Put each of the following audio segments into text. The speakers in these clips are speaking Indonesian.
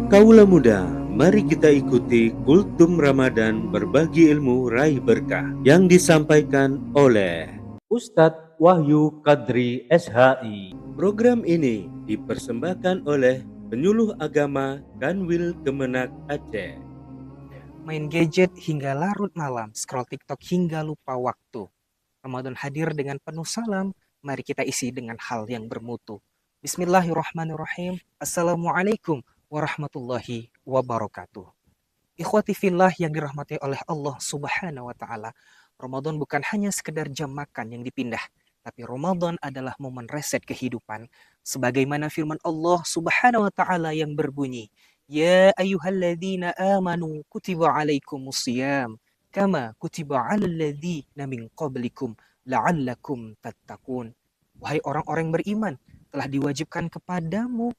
Kaulah muda, mari kita ikuti Kultum Ramadan berbagi ilmu raih berkah yang disampaikan oleh Ustadz Wahyu Kadri SHI. program ini dipersembahkan oleh Penyuluh Agama Kanwil Kemenak Aceh. Main gadget hingga larut malam, scroll TikTok hingga lupa waktu. Ramadan hadir dengan penuh salam, mari kita isi dengan hal yang bermutu. Bismillahirrahmanirrahim. Assalamualaikum warahmatullahi wabarakatuh. Ikhwati fillah yang dirahmati oleh Allah Subhanahu wa taala. Ramadan bukan hanya sekedar jam makan yang dipindah, tapi Ramadan adalah momen reset kehidupan. Sebagaimana firman Allah Subhanahu wa taala yang berbunyi, "Ya ayyuhalladzina amanu kutiba alaikumusiyam kama kutiba 'alal ladzina min qablikum la'allakum tattaqun." Wahai orang-orang beriman, telah diwajibkan kepadamu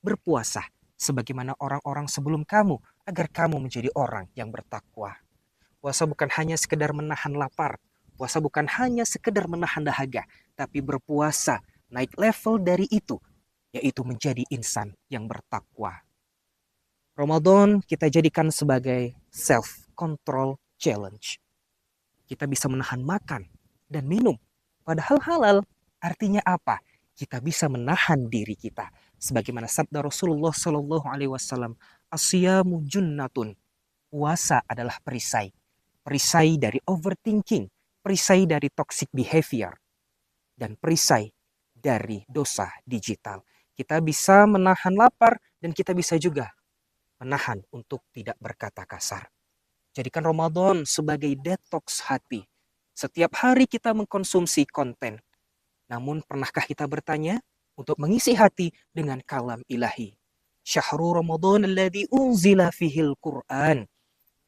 berpuasa sebagaimana orang-orang sebelum kamu agar kamu menjadi orang yang bertakwa. Puasa bukan hanya sekedar menahan lapar, puasa bukan hanya sekedar menahan dahaga, tapi berpuasa naik level dari itu, yaitu menjadi insan yang bertakwa. Ramadan kita jadikan sebagai self-control challenge. Kita bisa menahan makan dan minum, padahal halal. Artinya apa? Kita bisa menahan diri kita. Sebagaimana sabda Rasulullah Shallallahu Alaihi Wasallam, "Asyamu junnatun." Puasa adalah perisai. Perisai dari overthinking, perisai dari toxic behavior, dan perisai dari dosa digital. Kita bisa menahan lapar dan kita bisa juga menahan untuk tidak berkata kasar. Jadikan Ramadan sebagai detox hati. Setiap hari kita mengkonsumsi konten. Namun pernahkah kita bertanya untuk mengisi hati dengan kalam ilahi? Syahrul Ramadan alladzi unzila fihil Qur'an.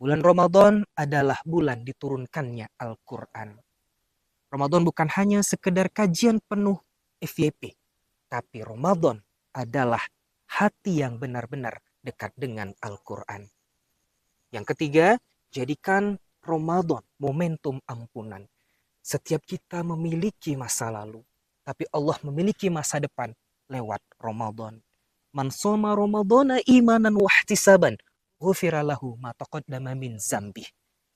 Bulan Ramadan adalah bulan diturunkannya Al-Quran. Ramadan bukan hanya sekedar kajian penuh FYP, tapi Ramadan adalah hati yang benar-benar dekat dengan Al-Quran. Yang ketiga, jadikan Ramadan momentum ampunan. Setiap kita memiliki masa lalu, tapi Allah memiliki masa depan lewat Ramadan. Man shoma Ramadana imanan wahtisaban, ghufira lahu ma taqaddama min zambih.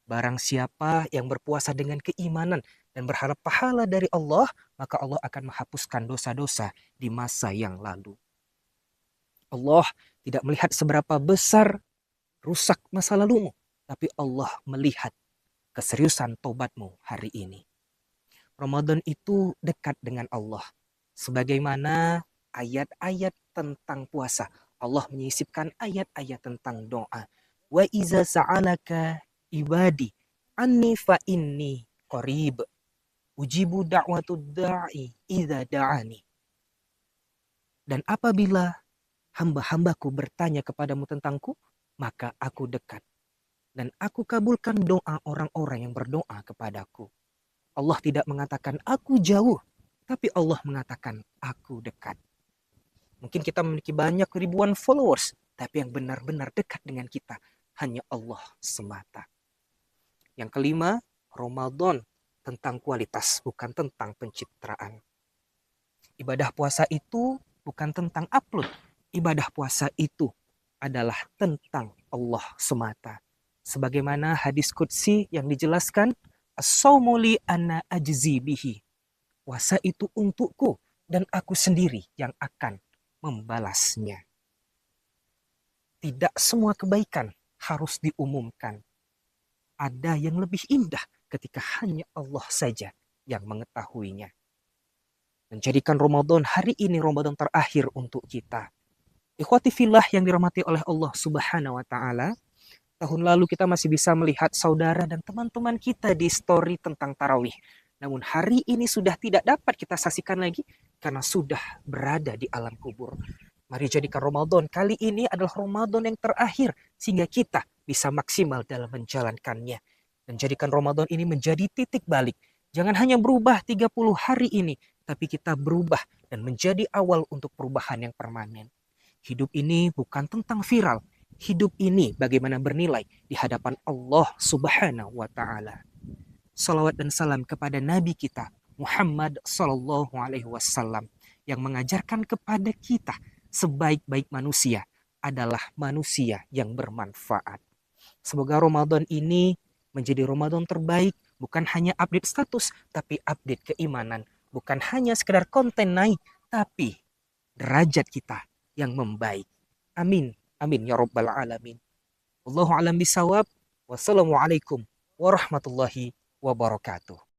Barang siapa yang berpuasa dengan keimanan dan berharap pahala dari Allah, maka Allah akan menghapuskan dosa-dosa di masa yang lalu. Allah tidak melihat seberapa besar rusak masa lalumu, tapi Allah melihat keseriusan tobatmu hari ini. Ramadan itu dekat dengan Allah. Sebagaimana ayat-ayat tentang puasa, Allah menyisipkan ayat-ayat tentang doa. Wa iza sa'alaka ibadi anni fa inni qarib ujibu da'watud da'i idza da'ani. Dan apabila hamba-hambaku bertanya kepadamu tentangku, maka aku dekat. Dan aku kabulkan doa orang-orang yang berdoa kepadaku. Allah tidak mengatakan aku jauh, tapi Allah mengatakan aku dekat. Mungkin kita memiliki banyak ribuan followers, tapi yang benar-benar dekat dengan kita hanya Allah semata. Yang kelima, Ramadan tentang kualitas, bukan tentang pencitraan. Ibadah puasa itu bukan tentang upload. Ibadah puasa itu adalah tentang Allah semata. Sebagaimana hadis qudsi yang dijelaskan, as-saumu li ana ajzi bihi. Puasa itu untukku dan aku sendiri yang akan membalasnya. Tidak semua kebaikan harus diumumkan. Ada yang lebih indah ketika hanya Allah saja yang mengetahuinya. Menjadikan Ramadan hari ini Ramadan terakhir untuk kita. Ikhwati fillah yang dirahmati oleh Allah Subhanahu wa taala. Tahun lalu kita masih bisa melihat saudara dan teman-teman kita di story tentang tarawih. Namun hari ini sudah tidak dapat kita saksikan lagi karena sudah berada di alam kubur. Mari jadikan Ramadan kali ini adalah Ramadan yang terakhir sehingga kita bisa maksimal dalam menjalankannya. Dan jadikan Ramadan ini menjadi titik balik. Jangan hanya berubah 30 hari ini, tapi kita berubah dan menjadi awal untuk perubahan yang permanen. Hidup ini bukan tentang viral. Hidup ini bagaimana bernilai di hadapan Allah Subhanahu wa taala. Salawat dan salam kepada Nabi kita Muhammad sallallahu alaihi wasallam yang mengajarkan kepada kita sebaik-baik manusia adalah manusia yang bermanfaat. Semoga Ramadan ini menjadi Ramadan terbaik, bukan hanya update status, tapi update keimanan. Bukan hanya sekedar konten naik, tapi derajat kita yang membaik. Amin. Amin ya Rabbal Alamin. Wallahu alam bisawab. Wassalamualaikum warahmatullahi wabarakatuh.